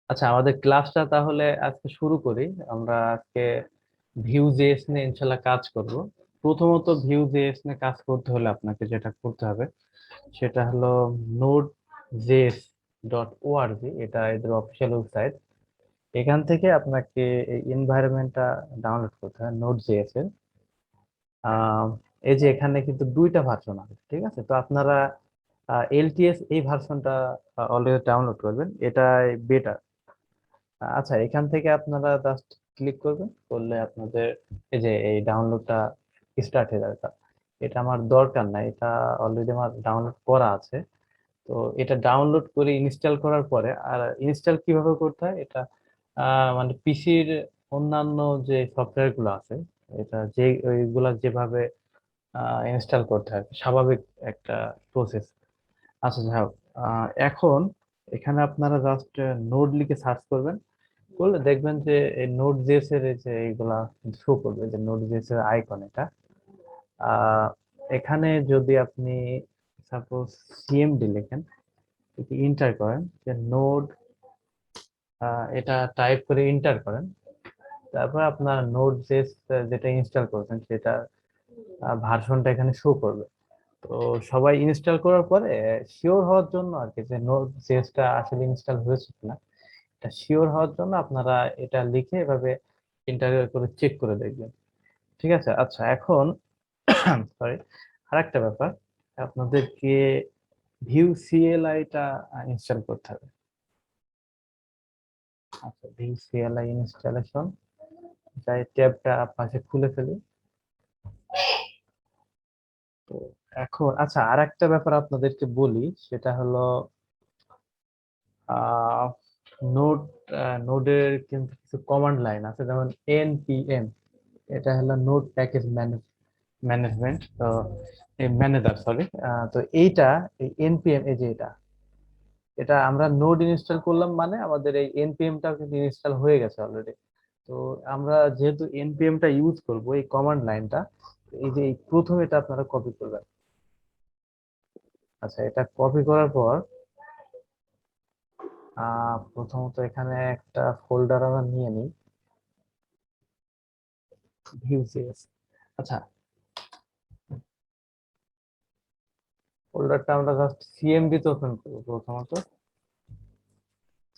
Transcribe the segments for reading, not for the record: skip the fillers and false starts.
আচ্ছা, আমাদের ক্লাসটা তাহলে আজকে শুরু করি। আমরা আজকে ভিউ জেএস নিয়ে ইনশাল্লাহ কাজ করব। প্রথমত ভিউ জেএস নিয়ে কাজ করতে হলে আপনাকে যেটা করতে হবে সেটা হলো নোড জেএস .org, এটা এদের অফিসিয়াল ওয়েবসাইট। এখান থেকে আপনাকে এই এনভায়রনমেন্টটা ডাউনলোড করতে হয় নোড জেএস এর। আহ, এই যে এখানে কিন্তু দুইটা ভার্সন আছে, ঠিক আছে? তো আপনারা এলটিএস এই ভার্সনটা অলরেডি ডাউনলোড করবেন, এটাই বেটার। আচ্ছা, এখান থেকে আপনারা জাস্ট ক্লিক করবেন, করলে আপনাদের এই যে এই ডাউনলোডটা স্টার্ট হয়ে যাবে। এটা আমার দরকার নাই, এটা অলরেডি আমার ডাউনলোড করা আছে। তো এটা ডাউনলোড করে ইনস্টল করার পরে, আর ইনস্টল কিভাবে করতে হয় এটা মানে পিসির অন্যান্য যে সফটওয়্যার গুলো আছে, এটা যে ওইগুলা যেভাবে ইনস্টল করতে হয় স্বাভাবিক একটা প্রসেস। আচ্ছা, যাই হোক, এখন এখানে আপনারা জাস্ট নোড লিখে সার্চ করবেন, করলে দেখবেন যে এই নোট জেএস এর এই যে এইগুলা শো করবে, যে নোট জেএস এর আইকন এটা। আহ এখানে যদি আপনি সাপোজ সিএমডি লেখেন, ইন্টার করেন যে নোড, এটা টাইপ করে ইন্টার করেন, তারপর আপনার নোট জেএস যেটা ইনস্টল করেছেন সেটা ভার্সনটা এখানে শো করবে। তো সবাই ইনস্টল করার পরে শিওর হওয়ার জন্য আর কি, যে নোট জেএসটা আসলে ইনস্টল হয়েছে কিনা, এটা শিওর হওয়ার জন্য আপনারা এটা লিখে এভাবে ইন্টার করে চেক করে দেখবেন। ঠিক আছে। আচ্ছা, এখন সরি, আরেকটা ব্যাপার, আপনাদেরকে ভিউ সিএলআই টা ইনস্টল করতে হবে। আচ্ছা, ভিউ সিএলআই ইনস্টলেশন, যাই ট্যাবটা পাশে খুলে ফেলি। তো এখন আচ্ছা, আরেকটা ব্যাপার আপনাদেরকে বলি, সেটা হলো আহ নোড নোডের কিন্তু কিছু কমান্ড লাইন আছে, যেমন এনপিএম, এটা হলো নোড প্যাকেজ ম্যানেজমেন্ট, তো এই ম্যানেজার, সরি। তো এইটা, এই এনপিএম, এই যে এটা, এটা আমরা নোড ইনস্টল করলাম মানে আমাদের এই এনপিএম টাও কিন্তু ইনস্টল হয়ে গেছে অলরেডি। তো আমরা যেহেতু এনপিএম টা ইউজ করব, এই কমান্ড লাইনটা, এই যে এই প্রথম এটা আপনারা কপি করবেন। আচ্ছা, এটা কপি করার পর প্রথমত এখানে একটা ফোল্ডার আমরা নিয়ে নিই, ভিউজেস। আচ্ছা, ফোল্ডারটা আমরা জাস্ট সিএমডি তে ওপেন করবো প্রথমত।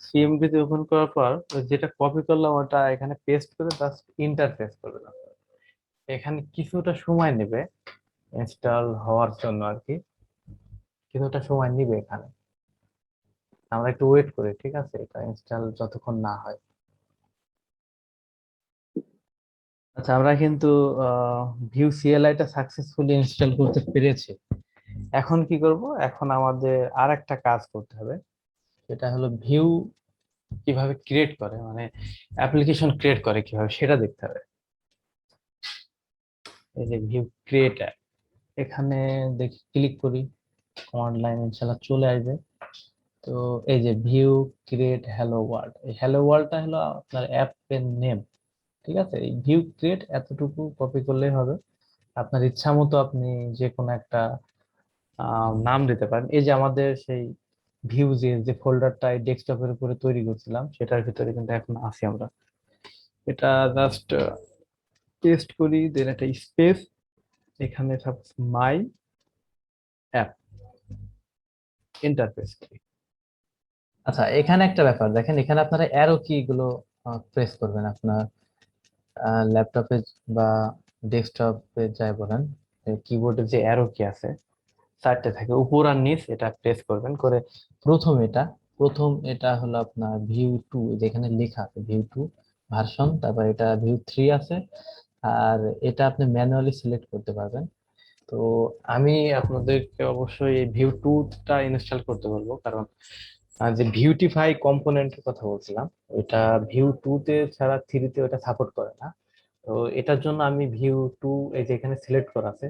সিএমডি তে ওপেন করার পর যেটা কপি করলাম ওটা এখানে পেস্ট করে জাস্ট ইন্টারফেস করবেন আপনারা। এখানে কিছুটা সময় নেবে ইনস্টল হওয়ার জন্য আর কি, কিছুটা সময় নিবে এখানে। আমরা একটু ওয়েট করি, ঠিক আছে, এটা ইনস্টল যতক্ষণ না হয়। আচ্ছা, আমরা কিন্তু ভিউ সিএলআই টা সাকসেসফুলি ইনস্টল করতে পেরেছি। এখন কি করব, এখন আমাদের আর একটা কাজ করতে হবে, সেটা হলো ভিউ কিভাবে ক্রিয়েট করে, মানে অ্যাপ্লিকেশন ক্রিয়েট করে কিভাবে সেটা দেখতে হবে। এই যে ভিউ ক্রিয়েট, এখানে দেখি ক্লিক করি, কমান্ড লাইন ইনশাআল্লাহ চলে আসবে। তো এই যে ভিউ ক্রিয়েট হ্যালো ওয়ার্ল্ড, এই হ্যালো ওয়ার্ল্ডটা হলো আপনার অ্যাপের নেম। ঠিক আছে, এই ভিউ ক্রিয়েট এতটুকু কপি করলেই হবে। আপনার ইচ্ছা মতো আপনি যে কোনো একটা নাম দিতে পারেন। এই যে আমাদের সেই ভিউ যে ফোল্ডারটা ডেস্কটপের উপরে তৈরি করছিলাম, সেটার ভিতরে কিন্তু এখন আছি আমরা। এটা জাস্ট পেস্ট করি, দেন একটা স্পেস, এখানে সাপোজ মাই অ্যাপ, ইন্টারফেস করি। আচ্ছা, এখানে একটা ব্যাপার দেখেন, এখানে আপনারা অ্যারো কি গুলো প্রেস করবেন আপনার ল্যাপটপে বা ডেস্কটপে, যাই বলেন, কিবোর্ডে যে অ্যারো কি আছে চারটে থাকে, উপর আর নিচ, এটা প্রেস করবেন করে প্রথম এটা, হলো আপনার ভিউ টু, যেখানে লেখা আছে ভিউ টু ভার্সন, তারপর এটা ভিউ থ্রি আছে, আর এটা আপনি ম্যানুয়ালি সিলেক্ট করতে পারবেন। তো আমি আপনাদেরকে অবশ্যই ভিউ টু টা ইনস্টল করতে বলবো, কারণ যে বিউটিফাই কম্পোনেন্টের কথা বলছিলাম, ওইটা ভিউ টু তে ছাড়া থ্রিতে ওটা সাপোর্ট করে না। তো এটার জন্য আমি ভিউ টু, এই যে এখানে সিলেক্ট করা আছে,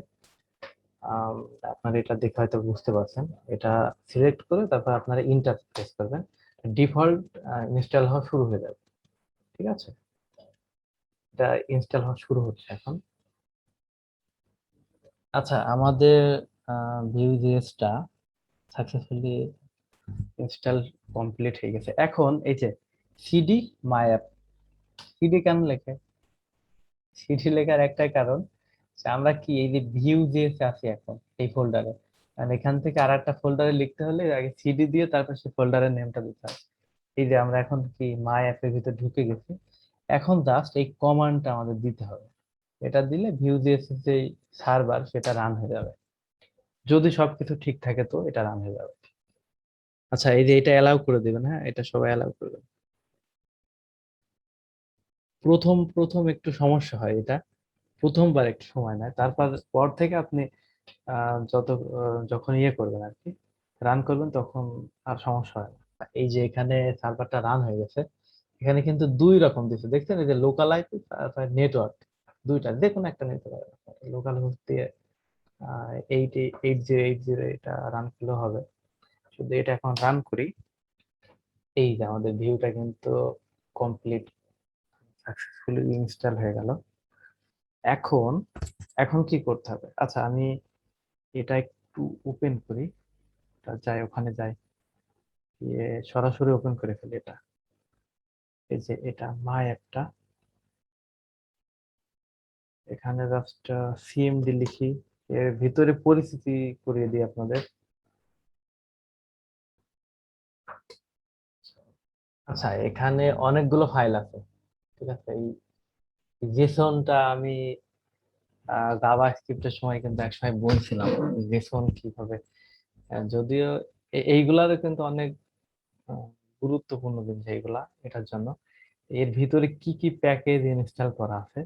আম, আপনারা এটা দেখে হয়তো বুঝতে পারছেন, এটা সিলেক্ট করে তারপর আপনারা ইন্টারফেস করবেন, ডিফল্ট ইনস্টল হওয়া শুরু হয়ে যাবে। ঠিক আছে, এটা ইনস্টল হওয়া শুরু হচ্ছে এখন। আচ্ছা, আমাদের ভিউ জিএসটা সাকসেসফুলি ইনস্টল কমপ্লিট হয়ে গেছে। এখন এই যে সিডি মাই অ্যাপ। সিডি কেন লেখে? সিডি লেখার একটাই কারণ যে আমরা কি এই যে ভিউ যে আছে এখন এই ফোল্ডারে, আর এখান থেকে আর একটা ফোল্ডারে লিখতে হলে আগে সিডি দিয়ে তারপর সেই ফোল্ডারের নেমটা দিতে হয়। এই যে আমরা এখন কি মাই অ্যাপের ভিতরে ঢুকে গেছি, এখন জাস্ট এই কমান্ডটা আমাদের দিতে হবে। এটা দিলে ভিউ যে যে সার্ভার সেটা রান হয়ে যাবে, যদি সবকিছু ঠিক থাকে তো এটা রান হয়ে যাবে। আচ্ছা, এই যে এটা অ্যালাউ করে দিবেন, হ্যাঁ এটা সবাই অ্যালাউ করবেন। প্রথম প্রথম একটু সমস্যা হয় এটা, প্রথমবার একটু সময় নেয়, তারপর পর থেকে আপনি যত যখন ইয়ে করবেন আর কি, রান করবেন তখন আর সমস্যা হয় না। এই যে এখানে সার্ভারটা রান হয়ে গেছে, এখানে কিন্তু দুই রকম দিচ্ছে দেখছেন, এই যে লোকাল আইপি তারপর নেটওয়ার্ক, দুইটা যে কোনো একটা নিতে পারেন। লোকাল হোস্ট দিয়ে 8080 এটা রান করলেও হবে। শুধু এটা এখন রান করি। এই যে আমাদের ভিউটা কিন্তু কমপ্লিট সাকসেসফুলি ইনস্টল হয়ে গেল। এখন এখন কি করতে হবে? আচ্ছা, আমি এটা একটু ওপেন করি, যাই ওখানে যাই, গিয়ে সরাসরি ওপেন করে ফেলি এটা। এই যে এটা মাই অ্যাপটা, এখানে জাস্ট সিএমডি লিখি, এর ভিতরে পরিস্থিতি করিয়ে দিই আপনাদের। আচ্ছা, এখানে অনেকগুলো ফাইল আছে, ঠিক আছে। এই জেসনটা আমি জাভা স্ক্রিপ্টের সময় কিন্তু একসময় বলছিলাম জেসন কিভাবে, যদিও এইগুলারও কিন্তু অনেক আহ, গুরুত্বপূর্ণ জিনিস এইগুলা এটার জন্য। এর ভিতরে কি কি প্যাকেজ ইনস্টল করা আছে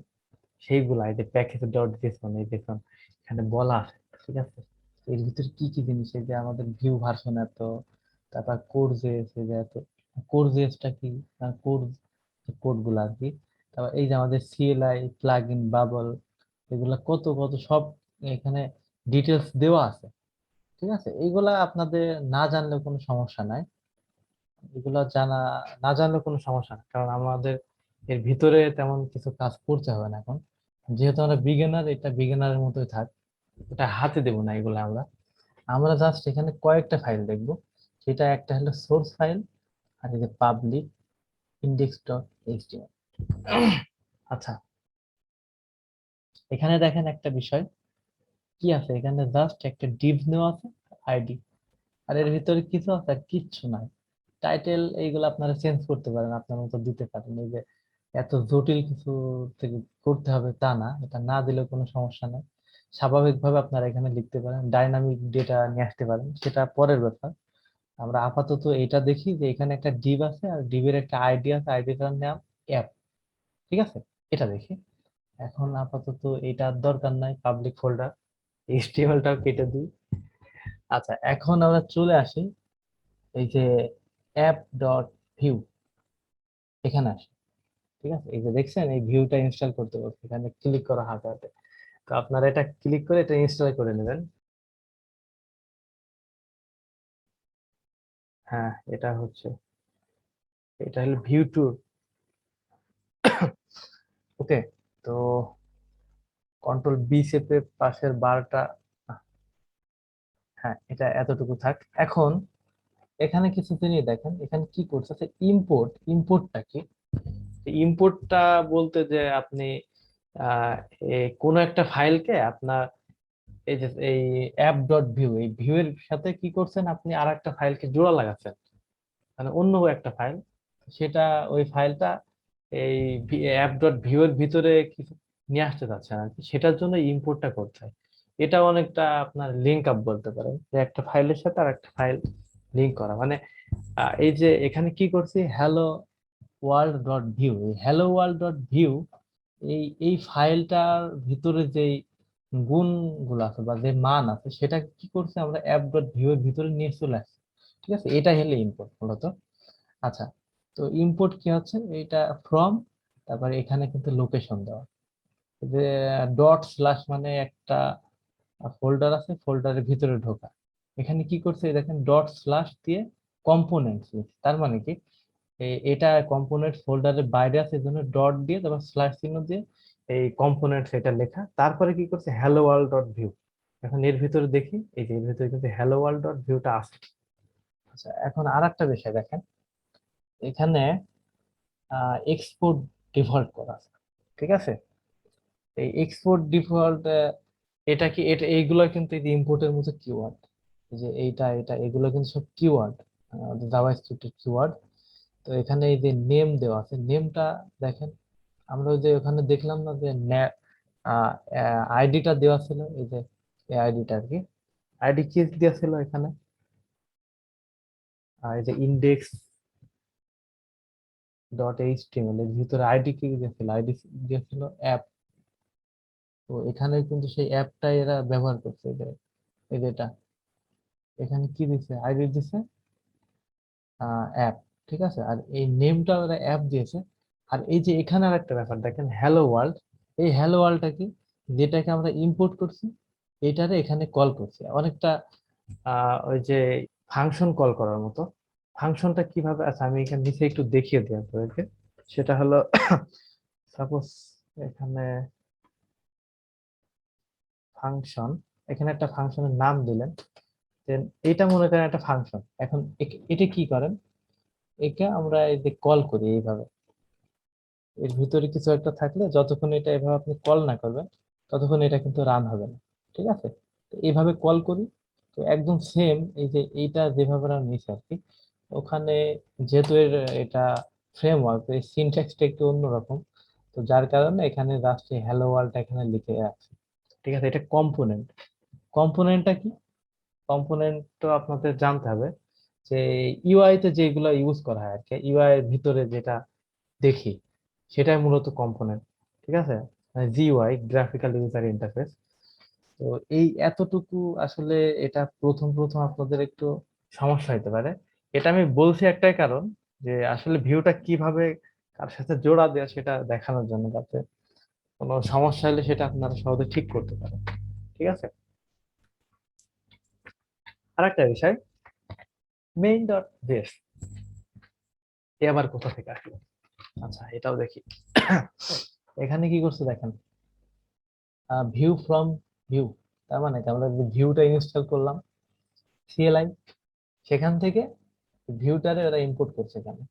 সেইগুলা, এই যে প্যাকেজ ডট জেসন, এই জেসন এখানে বলা আছে, ঠিক আছে। এর ভিতরে কি কি জিনিস, এই যে আমাদের ভিউ ভার্সন এত, তারপর কোর জেএস, এই যে এত কোর জেএসটা কি, কোর কোড গুলা আর কি, তারপর এই যে আমাদের সিএলআই প্লাগ ইন বাবল, এগুলা কত কত সব এখানে ডিটেলস দেওয়া আছে, ঠিক আছে। এইগুলা আপনাদের না জানলেও কোনো সমস্যা নাই, এগুলা জানা না জানলেও কোনো সমস্যা না, কারণ আমাদের এর ভিতরে তেমন কিছু কাজ করতে হবে না এখন, যেহেতু আমরা বিগিনার, এটা বিগিনারের মতোই থাক, এটা হাতে দেবো না এগুলো। আমরা আমরা জাস্ট এখানে কয়েকটা ফাইল দেখবো, সেটা একটা হলো সোর্স ফাইল, আর এই যে পাবলিক ইন্ডেক্স ডট এইচটিএমএল। আচ্ছা, এখানে দেখেন একটা বিষয় কি আছে, এখানে জাস্ট একটা ডিভ নেওয়া আছে, আইডি, আর এর ভিতরে কিছু আছে আর কিচ্ছু নাই। টাইটেল এইগুলো আপনারা চেঞ্জ করতে পারেন, আপনার মতো দিতে পারেন, এই যে এত জটিল কিছু থেকে করতে হবে তা না, এটা না দিলেও কোনো সমস্যা নেই। স্বাভাবিকভাবে আপনারা এখানে লিখতে পারেন, ডাইনামিক ডেটা নিয়ে আসতে পারেন, সেটা পরের ব্যাপার। আমরা আপাতত এটা দেখি যে এখানে একটা ডিভ আছে আর ডিভের একটা আইডি আছে, আইডিটার নাম অ্যাপ, ঠিক আছে, এটা দেখি। এখন আপাতত এটার দরকার নাই, পাবলিক ফোল্ডার, এইচটিএমএলটাও কেটে দিই। আচ্ছা, এখন আমরা চলে আসি এই যে অ্যাপ ডট ভিউ, এখানে আসি, ঠিক আছে। এই যে দেখছেন এই ভিউটা ইনস্টল করতে বলছে, এখানে ক্লিক করা হাতে হাতে, তো আপনারা এটা ক্লিক করে এটা ইনস্টল করে নেবেন। হ্যাঁ, এটা হচ্ছে, এটা হলো ভিউ টু। ওকে, তো কন্ট্রোল বি চেপে পাশের বারটা, হ্যাঁ এটা এতটুকু থাক। এখন এখানে কিছু জিনিস দেখেন, এখানে কি করছে, ইম্পোর্ট, ইম্পোর্টটা কি? ইম্পোর্টটা বলতে যে আপনি আহ কোনো একটা ফাইলকে আপনার এই যে এই অ্যাপ ডট ভিউ, এই ভিউ এর সাথে কি করছেন, আপনি আর একটা ফাইলকে জোড়া লাগাচ্ছেন, মানে অন্য একটা ফাইল, সেটা ওই ফাইলটা এই অ্যাপ ডট ভিউ এর ভিতরে কিছু নিয়ে আসতে চাচ্ছেন আর কি, সেটার জন্য ইম্পোর্টটা করতে হয়। এটা অনেকটা আপনার লিঙ্ক আপ বলতে পারেন, যে একটা ফাইলের সাথে আর একটা ফাইল লিঙ্ক করা, মানে এই যে এখানে কি করছি, হ্যালো ওয়ার্ল্ড ডট ভিউ, এই হ্যালো ওয়ার্ল্ড ডট ভিউ, এই ফাইলটার ভিতরে যে গুণ গুলো আছে বা যে মান আছে, সেটা কি করছে, আমরা অ্যাপ ডট ভিউ এর ভিতরে নিয়ে চলে আসছি, ঠিক আছে। এটা হলো ইম্পোর্ট মূলত। আচ্ছা, তো ইম্পোর্ট কি হচ্ছে, এটা ফ্রম, তারপরে এখানে কিন্তু লোকেশন দেওয়া, যে ডট স্ল্যাশ মানে একটা ফোল্ডার আছে, ফোল্ডারের ভিতরে ঢোকা। এখানে কি করছে, এই দেখেন ডট স্ল্যাশ দিয়ে কম্পোনেন্টস, তার মানে কি এটা কম্পোনেন্ট ফোল্ডারের বাইরে আছে, এই জন্য ডট দিয়ে তারপর স্ল্যাশ চিহ্ন দিয়ে এই কম্পোনেন্টস এটা লেখা, তারপরে কি করছে, হ্যালো ওয়ার্ল্ড ডট ভিউ। এখন এর ভিতরে দেখি, এই যে এর ভিতরে কিন্তু হ্যালো ওয়ার্ল্ড ডট ভিউটা আছে। আচ্ছা, এখন আর একটা বিষয় দেখেন, এখানে এক্সপোর্ট ডিফল্ট করা আছে, ঠিক আছে? এই এক্সপোর্ট ডিফল্ট, এটা কি, এটা এইগুলো কিন্তু ইম্পোর্টের মতো কিওয়ার্ড, যে এইটা এটা এগুলো কিন্তু সব কিওয়ার্ড, জাভা স্ক্রিপ্টের কিওয়ার্ড। তো এখানে এই যে নেম দেওয়া আছে, নেমটা দেখেন, আমরা ওই যে ওখানে দেখলাম না যে আইডিটা দেওয়া ছিল, এই যে এই আইডিটা আর কি, আইডি কি দেওয়া ছিল এখানে, এই যে ইন্ডেক্স ডট এইচটিএমএল এর ভিতরে আইডি কি দিয়েছিল, আইডি দিয়েছিল অ্যাপ। তো এখানে কিন্তু সেই অ্যাপটাই এরা ব্যবহার করছে, এই যে এটা এখানে কি দিছে, আইডি দিছে অ্যাপ, ঠিক আছে? আর এই নেমটা ওরা অ্যাপ দিয়েছে। আর এই যে এখানে আর একটা ব্যাপার দেখেন, হ্যালো ওয়ার্ল্ড, এই হ্যালো ওয়ার্ল্ডটা কি, যেটাকে আমরা ইম্পোর্ট করছি এটারে এখানে কল করছি অনেকটা, ওই যে ফাংশন কল করার মতো। ফাংশনটা কিভাবে, আচ্ছা আমি এখানে নিচে একটু দেখিয়ে দিই আপনাদেরকে। সেটা হলো সাপোজ এখানে ফাংশন, এখানে একটা ফাংশনের নাম দিলেন, দেন এটা মনে করেন একটা ফাংশন। এখন এটা কি করেন, একে আমরা এই যে কল করি এইভাবে, এর ভিতরে কিছু একটা থাকলে যতক্ষণ এটা এভাবে আপনি কল না করবেন ততক্ষণ এটা কিন্তু রান হবে না, ঠিক আছে? তো এইভাবে কল করি, তো একদম সেম এই যে এইটা যেভাবে আমরা নিছি আর কি, ওখানে যেহেতু এটা ফ্রেমওয়ার্ক, এই সিনট্যাক্সটা একটু অন্যরকম, তো যার কারণে এখানে জাস্ট হ্যালো ওয়ার্ল্ড এখানে লিখে আছে, ঠিক আছে? এটা কম্পোনেন্ট। কম্পোনেন্টটা কি, কম্পোনেন্ট তো আপনাদের জানতে হবে যে ইউআই তে যেগুলো ইউজ করা হয় আর কি, ইউআই এর ভিতরে যেটা দেখি সেটাই মূলত কম্পোনেন্ট, ঠিক আছে? GUI, graphical user interface. তো এই এতটুকু আসলে, এটা প্রথম প্রথম আপনাদের একটু সমস্যা হতে পারে। এটা আমি বলছি একটাই কারণ, যে আসলে ভিউটা কিভাবে কার সাথে জোড়া দেওয়া সেটা দেখানোর জন্য, যাতে কোনো সমস্যা হলে সেটা আপনারা সহজে ঠিক করতে পারেন, ঠিক আছে? আরেকটা বিষয়, মেইন ডট জেএস এ আবার কোথা থেকে আসলো? আচ্ছা এটাও দেখি। এখানে কি করছে দেখেন, ভিউ ফ্রম ভিউ, তার মানে কি আমরা যে ভিউটা ইনস্টল করলাম সিএলআই, সেখান থেকে ভিউটারে ওরা ইম্পোর্ট করছে এখানে।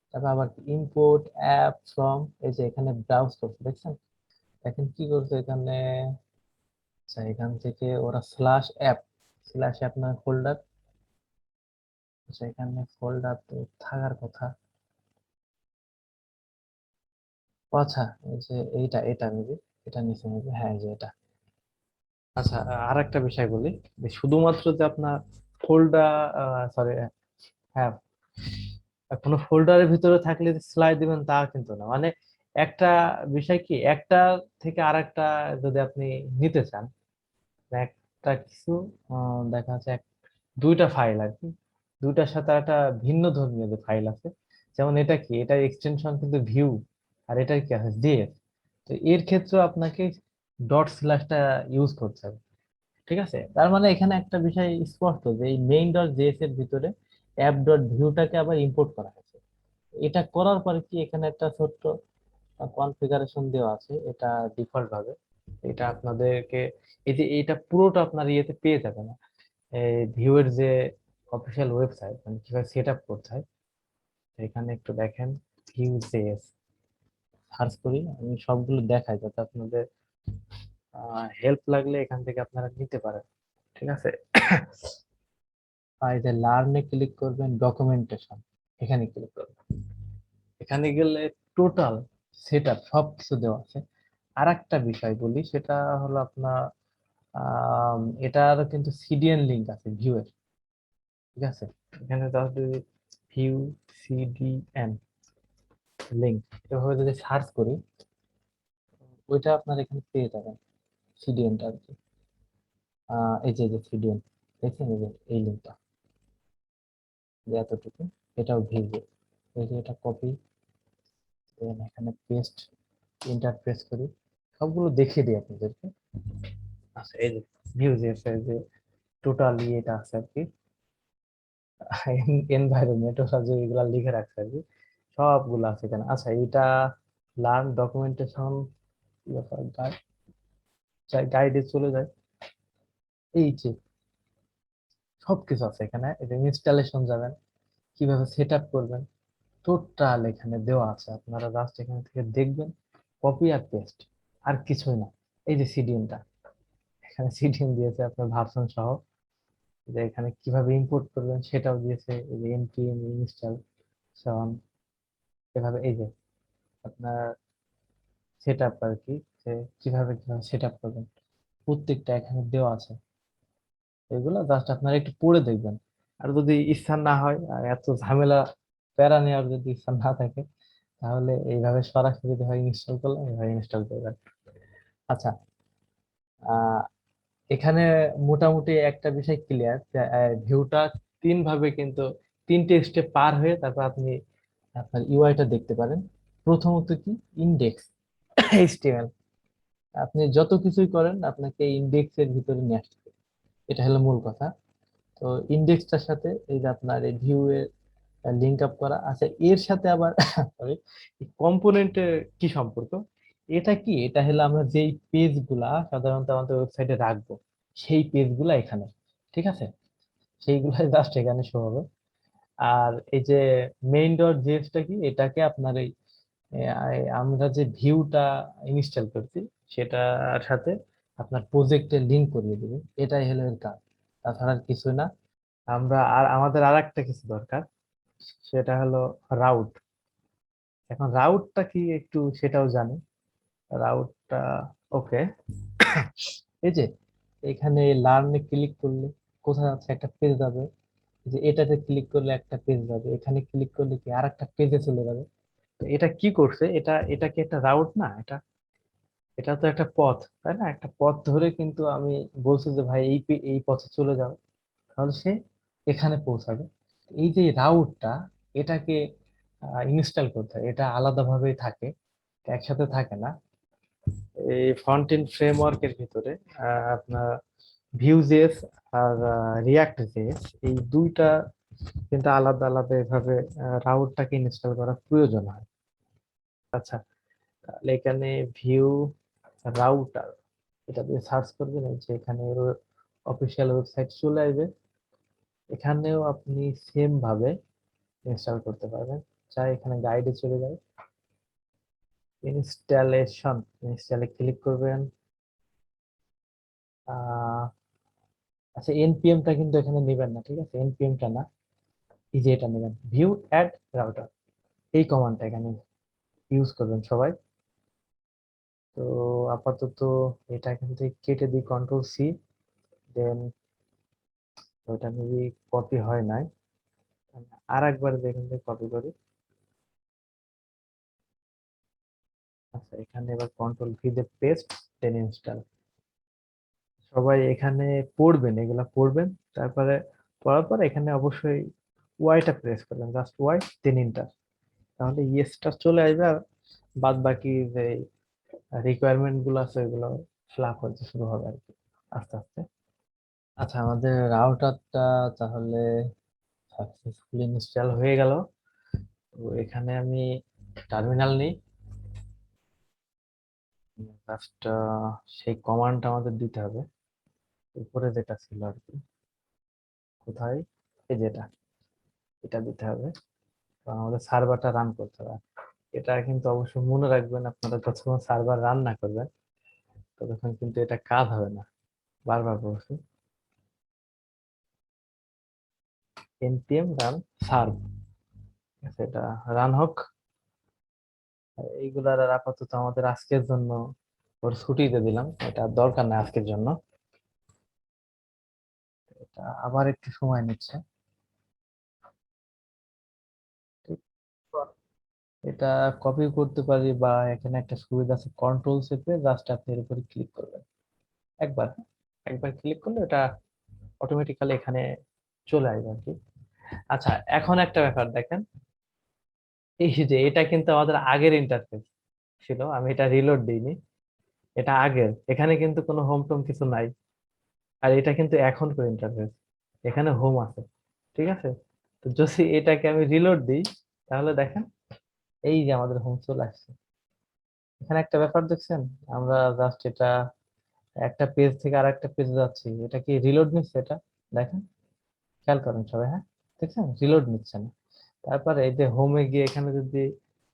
তারপর আবার ইম্পোর্ট অ্যাপ ফ্রম, এই যে এখানে ব্রাউজ করছে দেখছেন, দেখেন কি করছে এখানে। আচ্ছা এখান থেকে ওরা স্ল্যাশ অ্যাপ নয় ফোল্ডার, আচ্ছা এখানে ফোল্ডার তো থাকার কথা। ও আচ্ছা, এই যে এইটা এটা নিবি, এটা নিচে নিবি, হ্যাঁ এই যে এটা। আচ্ছা আর একটা বিষয় বলি, যে শুধুমাত্র যে আপনার ফোল্ডার, সরি, হ্যাঁ, কোনো ফোল্ডারের ভিতরে থাকলে স্লাইড দিবেন তা কিন্তু না, মানে একটা বিষয় কি, একটা থেকে আরেকটা যদি আপনি নিতে চান, একটা কিছু দেখা যাচ্ছে দুইটা ফাইল আর কি, দুইটার সাথে একটা ভিন্ন ধর্মীয় যে ফাইল আছে, যেমন এটা কি, এটার এক্সটেনশন কিন্তু ভিউ, আর এটার কি আছে জেএস। তো এর ক্ষেত্রে আপনাকে ডট স্ল্যাশটা ইউজ করতে হবে, ঠিক আছে? তার মানে এখানে একটা বিষয় স্পষ্ট, যে এই মেইন ডট জেএস এর ভিতরে অ্যাপ ডট ভিউটাকে আবার ইম্পোর্ট করা হয়েছে। এটা করার পরে কি, এখানে একটা ছোট্ট কনফিগারেশন দেওয়া আছে, এটা ডিফল্ট ভাবে, এটা আপনাদেরকে, এই যে এটা পুরোটা আপনার ইয়েতে পেয়ে যাবে না, এই ভিউ এর যে অফিসিয়াল ওয়েবসাইট, মানে কিভাবে সেট আপ করতে হয়। তো এখানে একটু দেখেন, ভিউ জেএস সার্চ করি, আমি সবগুলো দেখাই যাতে আপনাদের হেল্প লাগলে এখান থেকে আপনারা নিতে পারেন, ঠিক আছে? আর এই যে লার্নে ক্লিক করবেন, ডকুমেন্টেশন এখানে ক্লিক করবেন, এখানে গেলে টোটাল সেট আপ সবকিছু দেওয়া আছে। আর একটা বিষয় বলি, সেটা হলো আপনার এটার কিন্তু সিডিএন লিংক আছে ভিউ এর, ঠিক আছে? এখানে যদি ভিউ সিডিএন লিংক এভাবে যদি সার্চ করি, ওইটা আপনার এখানে পেয়ে যাবেন, সিডিএনটা আর কি। এই যে সিডিএন দেখছেন, এই যে এই লিঙ্কটা, যে এতটুকু, এটাও ভিউ, এই যে এটা কপি, এখানে পেস্ট, ইন্টারপ্রেস করি, সবগুলো দেখিয়ে দিই আপনাদেরকে। আচ্ছা এই যে ভিউ যে টোটাল ইয়েটা আছে আর কি, এনভায়রনমেন্ট ওরা যে এগুলা লিখে রাখছে আর কি, সবগুলো আছে এখানে। আচ্ছা এটা লার্ন ডকুমেন্টেশন, গাইডে চলে যায়, এই যে সবকিছু আছে এখানে। এটা ইনস্টলেশন যাবেন, কিভাবে সেট আপ করবেন, টোটাল এখানে দেওয়া আছে, আপনারা জাস্ট এখান থেকে দেখবেন, কপি আর পেস্ট, আর কিছুই না। এই যে সিডিএমটা, এখানে সিডিএম দিয়েছে আপনার ভার্সন সহ, যে এখানে কিভাবে ইম্পোর্ট করবেন সেটাও দিয়েছে, এই যে npm ইনস্টল সন, এভাবে এই যে আপনার সেট আপ আর কি, যে কিভাবে কিভাবে সেট আপ করবেন প্রত্যেকটা এখানে দেওয়া আছে। এগুলো জাস্ট আপনারা একটু পড়ে দেখবেন। আর যদি ইচ্ছা না হয়, আর এত ঝামেলা প্যারা নেওয়ার যদি ইচ্ছা না থাকে, তাহলে এইভাবে সরাসরি যেভাবে ইনস্টল করলাম এইভাবে ইনস্টল করবেন। আচ্ছা, আহ এখানে মোটামুটি একটা বিষয় ক্লিয়ার, যে ভিউটা তিন ভাবে কিন্তু, তিনটে স্টেপ পার হয়ে তারপর আপনি আপনার ইউআইটা দেখতে পারেন। প্রথমত কি, ইন্ডেক্স এইচটিএমএল, আপনি যত কিছুই করেন আপনাকে ইন্ডেক্সের ভিতরে নিয়ে আসতে হবে। এটা হলো মূল কথা। তো ইন্ডেক্সটার সাথে এই যে আপনার এই ভিউ এর লিঙ্ক আপ করা আছে, এর সাথে আবার সরি, কম্পোনেন্টের কি সম্পর্ক, এটা কি, এটা হলো আমরা যেই পেজ গুলা সাধারণত আমাদের ওয়েবসাইটে রাখবো, সেই পেজ গুলা এখানে, ঠিক আছে, সেইগুলাই জাস্ট এখানে শো হবে। আর এই যে মেইন ডট জেএসটা কি, এটাকে আপনার এই আমরা যে ভিউটা ইনস্টল করছি সেটার সাথে আপনার প্রজেক্টের লিংক করিয়ে দেবে, এটাই হলো এর কাজ, তাছাড়া আর কিছু না। আমরা আর আমাদের আর একটা কিছু দরকার, সেটা হলো রাউট। এখন রাউটটা কি একটু সেটাও জানি, রাউটটা ওকে, এই যে এখানে লার্নে ক্লিক করলে কোথায় আছে, একটা পেজ যাবে, এই যে এটাতে ক্লিক করলে একটা পেজ যাবে, এখানে ক্লিক করলে কি আর একটা পেজে চলে যাবে। তো এটা কি করছে, এটা কি একটা রাউট না, এটা তো একটা পথ, তাই না, একটা পথ ধরে কিন্তু আমি বলছি যে ভাই এই পথে চলে যাও, তাহলে সে এখানে পৌঁছাবে। এই যে রাউটটা, এটাকে ইনস্টল করতে হয়, এটা আলাদাভাবেই থাকে, এটা একসাথে থাকে না। এই ফ্রন্ট এন্ড ফ্রেমওয়ার্কের ভিতরে আপনার ভিউজেস আর রিয়াক্ট জেএস, এই দুইটা কিন্তু আলাদা আলাদা এভাবে রাউটটাকে ইনস্টল করা প্রয়োজন হয়। আচ্ছা, তাহলে এখানে ভিউ রাউটার, এটা দিয়ে সার্চ করবেন, এই যে এখানে অফিসিয়াল ওয়েবসাইট চলে আসবে, এখানেও আপনি সেম ভাবে ইনস্টল করতে পারবেন। চাই এখানে গাইডে চলে যায়, ইনস্টলেশন, ইনস্টলে ক্লিক করবেন। আহ আচ্ছা, এনপিএম টা কিন্তু এখানে নেবেন না, ঠিক আছে, এনপিএম টা না, এই যে এটা নেবেন, ভিউ অ্যাড রাউটার, এই কমান্ডটা এখানে ইউজ করবেন সবাই। তো আপাতত এটা এখান থেকে কেটে দিই, কন্ট্রোল সি, দেন ওইটা মেবি কপি হয় নাই, আর একবার এখান থেকে কপি করি। আচ্ছা, এখানে এবার কন্ট্রোল ভি দিয়ে পেস্ট, দেন ইনস্টল। সবাই এখানে পড়বেন, এগুলা পড়বেন, তারপরে পড়ার পর এখানে অবশ্যই ওয়াইটা প্রেস করবেন, জাস্ট ওয়াই, দেন এন্টার, তাহলে ইয়েসটা চলে আসবে, আর বাদ বাকি যে রিকোয়ারমেন্ট গুলো আছে ওইগুলো ফিল আপ হতে শুরু হবে আর কি, আস্তে আস্তে। আচ্ছা, আমাদের রাউটারটা তাহলে সাকসেসফুলি ইনস্টল হয়ে গেল। তো এখানে আমি টার্মিনাল নিই, জাস্ট সেই কমান্ডটা আমাদের দিতে হবে, উপরে যেটা ছিল আর কি, কোথায়, এই যেটা, এটা দিতে হবে। তো আমাদের সার্ভারটা রান করতে হবে। এটা কিন্তু অবশ্যই মনে রাখবেন, আপনারা যতক্ষণ সার্ভার রান না করবেন ততক্ষণ কিন্তু এটা কাজ হবে না, বারবার বলছি, npm রান সার্ভ, এটা রান হোক। এইগুলার আর আপাতত আমাদের আজকের জন্য ওর ছুটি দিয়ে দিলাম, এটা আর দরকার নাই আজকের জন্য। এটা আবার একটু সময় নিচ্ছে, ঠিক। এটা কপি করতে পারি, বা এখানে একটা সুবিধা আছে, কন্ট্রোল চেপে জাস্ট আপনি এর উপরে ক্লিক করবেন, একবার একবার ক্লিক করলে এটা অটোমেটিক্যালি এখানে চলে আসবে আর কি। আচ্ছা, এখন একটা ব্যাপার দেখেন, এই যে এটা কিন্তু আমাদের আগের ইন্টারফেস ছিল, আমি এটা রিলোড দিইনি, এটা আগের, এখানে কিন্তু কোনো হোম টোম কিছু নাই। আর এটা কিন্তু এখনকার ইন্টারফেস, এখানে হোম আছে, ঠিক আছে। তো যদি এটাকে আমি রিলোড দিই, তাহলে দেখেন এই যে আমাদের হোম চলে আসছে। এখানে একটা ব্যাপার দেখছেন, আমরা জাস্ট এটা একটা পেজ থেকে আর একটা পেজে যাচ্ছি, এটা কি রিলোড নিচ্ছে, এটা দেখেন, খেয়াল করেন সবাই, হ্যাঁ, দেখছেন রিলোড নিচ্ছে না। তারপরে এই যে হোমে গিয়ে এখানে যদি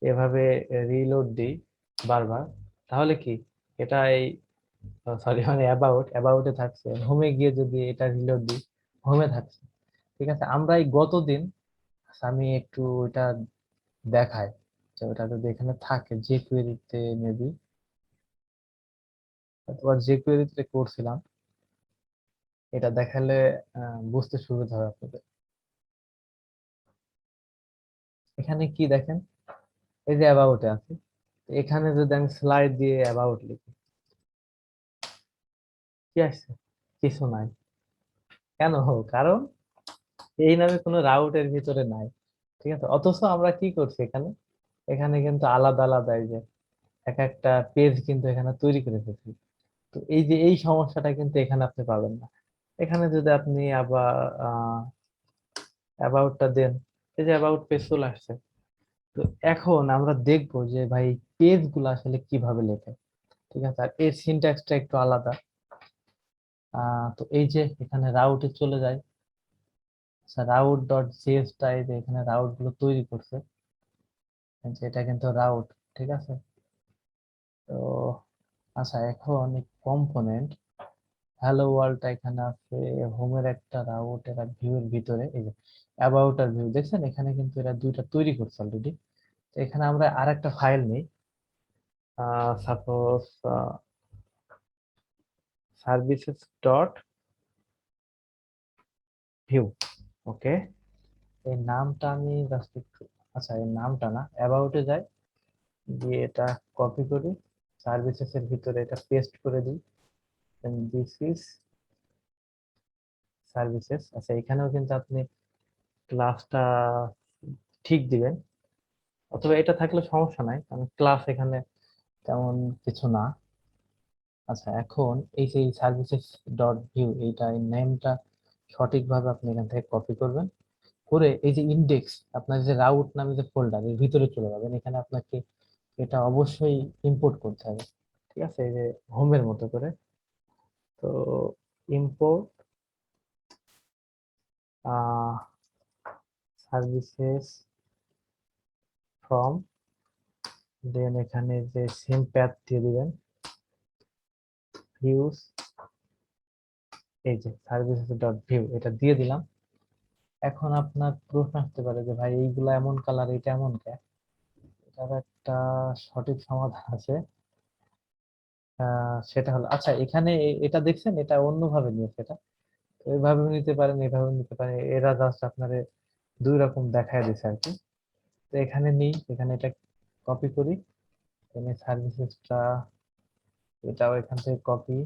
এভাবে রিলোড দিই বারবার, তাহলে কি এটা এই সরি মানে অ্যাবাউটে থাকছে, হোমে গিয়ে যদি এটা রিলোড দিই হোমে থাকছে। ঠিক আছে, আমরা এই গতদিন, আমি একটু এটা দেখাই যে ওটা যদি এখানে থাকে যে কুয়েরিতে মেবি, অথবা যে কুয়েরিতে করছিলাম, এটা দেখালে বুঝতে সুবিধা হবে আপনাদের। এখানে কি দেখেন, এই যে অ্যাবাউটে আছে, এখানে যদি আমি স্লাইড দিয়ে অ্যাবাউট লিখি, কি আসছে? কিছু নাই। কেন? কারণ এই নামে কোনো রাউটের ভিতরে নাই। ঠিক আছে, অথচ আমরা কি করছি এখানে, এখানে কিন্তু আলাদা আলাদা এই যে এক একটা পেজ কিন্তু এখানে তৈরি করে ফেলছি। তো এই যে এই সমস্যাটা কিন্তু এখানে আপনি পাবেন না। এখানে যদি আপনি আবার অ্যাবাউটটা দেন, এই যে অ্যাবাউট পেজ চলে আসছে। তো এখন আমরা দেখবো যে ভাই পেজ গুলো আসলে কিভাবে লেখে। ঠিক আছে, আর এর সিনট্যাক্সটা একটু আলাদা। তো এই যে এখানে রাউটে চলে যায়, আচ্ছা রাউট ডট সিএস টা এই যে এখানে রাউট গুলো তৈরি করছে, এই যে এটা কিন্তু রাউট। ঠিক আছে, তো আচ্ছা এখন কম্পোনেন্ট হ্যালো ওয়ার্ল্ডটা এখানে আছে, হোমের একটা রাউট, এরা ভিউ এর ভিতরে এই যে অ্যাবাউট আর ভিউ দেখছেন, এখানে কিন্তু এরা দুইটা তৈরি করছে অলরেডি। তো এখানে আমরা আর একটা ফাইল নেই, সাপোজ সার্ভিসেস ডট ভিউ। ওকে, এই নামটা আমি জাস্ট একটু, আচ্ছা এই নামটা না, অ্যাবাউটে যাই, দিয়ে এটা কপি করি, সার্ভিসেস এর ভিতরে এটা পেস্ট করে দিই, দিস ইজ সার্ভিসেস। আচ্ছা এখানেও কিন্তু আপনি ক্লাসটা ঠিক দিবেন, অথবা এটা থাকলে সমস্যা নাই, কারণ ক্লাস এখানে তেমন কিছু না। আচ্ছা এখন এই যে সার্ভিসেস ডট ভিউ, এইটা এই নেমটা সঠিকভাবে আপনি এখান থেকে কপি করবেন, করে এই যে ইন্ডেক্স, আপনার যে রাউট নামে যে ফোল্ডার এর ভিতরে চলে যাবেন, এখানে আপনাকে এটা অবশ্যই ইম্পোর্ট করতে হবে। ঠিক আছে, এই যে হোমের মতো করে, তো ইম্পোর্ট সার্ভিসেস ফ্রম, দেন এখানে যে সেম প্যাথ দিয়ে দিবেন, ভিউস, এই যে সার্ভিসেস ডট ভিউ এটা দিয়ে দিলাম। এখন আপনার প্রশ্ন আসতে পারে যে ভাই এইগুলা এমন কালার, এটা এমন কে? এটার একটা সঠিক সমাধান আছে। সেটা হলো, আচ্ছা এখানে এটা দেখছেন, এটা অন্যভাবে নিয়েছে, এটা এইভাবে নিতে পারেন, এভাবে নিতে পারেন, এরা জাস্ট আপনারে দুই রকম দেখায় দিছে আর কি। তো এখানে নিই, এখানে এটা কপি করি, এখানে সার্ভিসেসটা এটাও এখান থেকে কপি,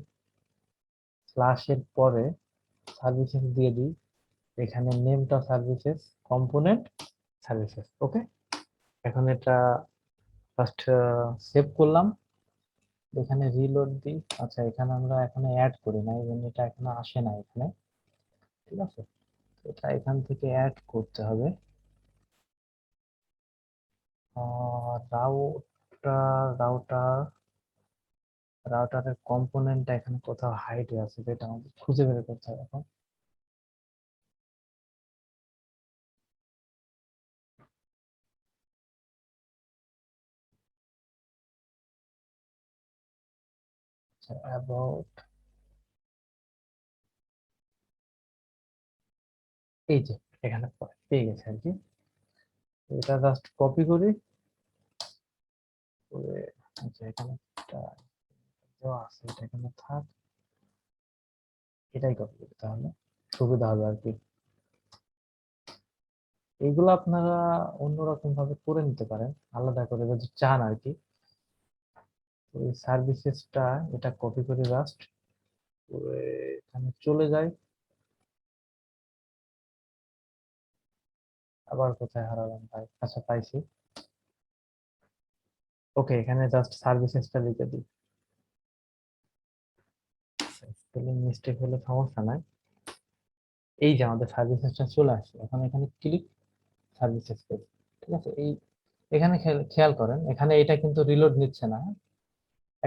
স্ল্যাশের পরে সার্ভিসেস দিয়ে দিই, এখানে নেমটা সার্ভিসেস, কম্পোনেন্ট সার্ভিসেস। ওকে, এখন এটা ফার্স্ট সেভ করলাম, এখানে রিলোড দিই। আচ্ছা এখানে আমরা এখানে অ্যাড করি না, এই জন্য এটা এখানে আসে না এখানে। ঠিক আছে, এটা এখান থেকে অ্যাড করতে হবে। রাউটার রাউটার রাউটারের কম্পোনেন্টটা এখানে কোথাও হাইড আছে, যেটা আমাদের খুঁজে বের করতে হবে এখন। অ্যাবাউট, এই যে এখানে পেয়ে গেছে আর কি। এটা জাস্ট কপি করি, করে আচ্ছা এখানে একটা দেওয়া আছে, এটা এখানে থাক, এটাই কপি করি, তাহলে সুবিধা হবে আর কি। এগুলো আপনারা অন্যরকম ভাবে করে নিতে পারেন, আলাদা করে যদি চান আর কি। ওই সার্ভিসেসটা এটা কপি করে জাস্ট এখানে চলে যায়, আবার কোথায় হারালাম ভাই, আচ্ছা পাইছি। ওকে, এখানে জাস্ট সার্ভিসেসটা লিখে দিই, স্পেলিং মিস্টেক হলে সমস্যা নাই। এই যে আমাদের সার্ভিসেসটা চলে আসছে, এখন এখানে ক্লিক, সার্ভিসেস পেজ। ঠিক আছে, এই এখানে খেয়াল করেন, এখানে এটা কিন্তু রিলোড নিচ্ছে না,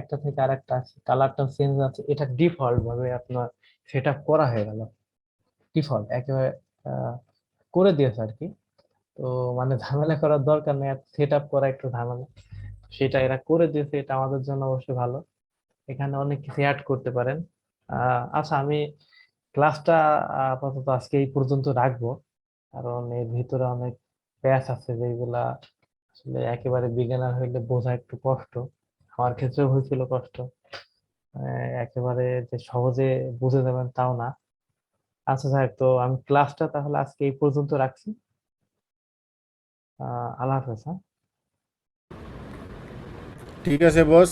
একটা থেকে আরেকটা আছে, কালারটাও চেঞ্জ আছে, এটা ডিফল্ট ভাবে আপনার সেট আপ করা হয়ে গেল, ডিফল্ট একেবারে আহ, করে দিয়েছে আর কি। তো মানে ঝামেলা করার দরকার নেই, সেট আপ করা একটু ঝামেলা, সেটা এরা করে দিয়েছে, এটা আমাদের জন্য অবশ্যই ভালো। এখানে অনেক কিছু অ্যাড করতে পারেন। আচ্ছা, আমি ক্লাসটা আপাতত আজকে এই পর্যন্ত রাখবো, কারণ এর ভিতরে অনেক প্যাচ আছে যেগুলা আসলে একেবারে বিগিনার হইলে বোঝা একটু কষ্ট। আমার ক্ষেত্রেও হয়েছিল কষ্ট, একেবারে যে সহজে বুঝে যাবেন তাও না। আচ্ছা স্যার, তো আমি ক্লাসটা তাহলে আজকে এই পর্যন্ত রাখছি। আল্লাহ হাফেজ, হ্যাঁ। ঠিক আছে বস।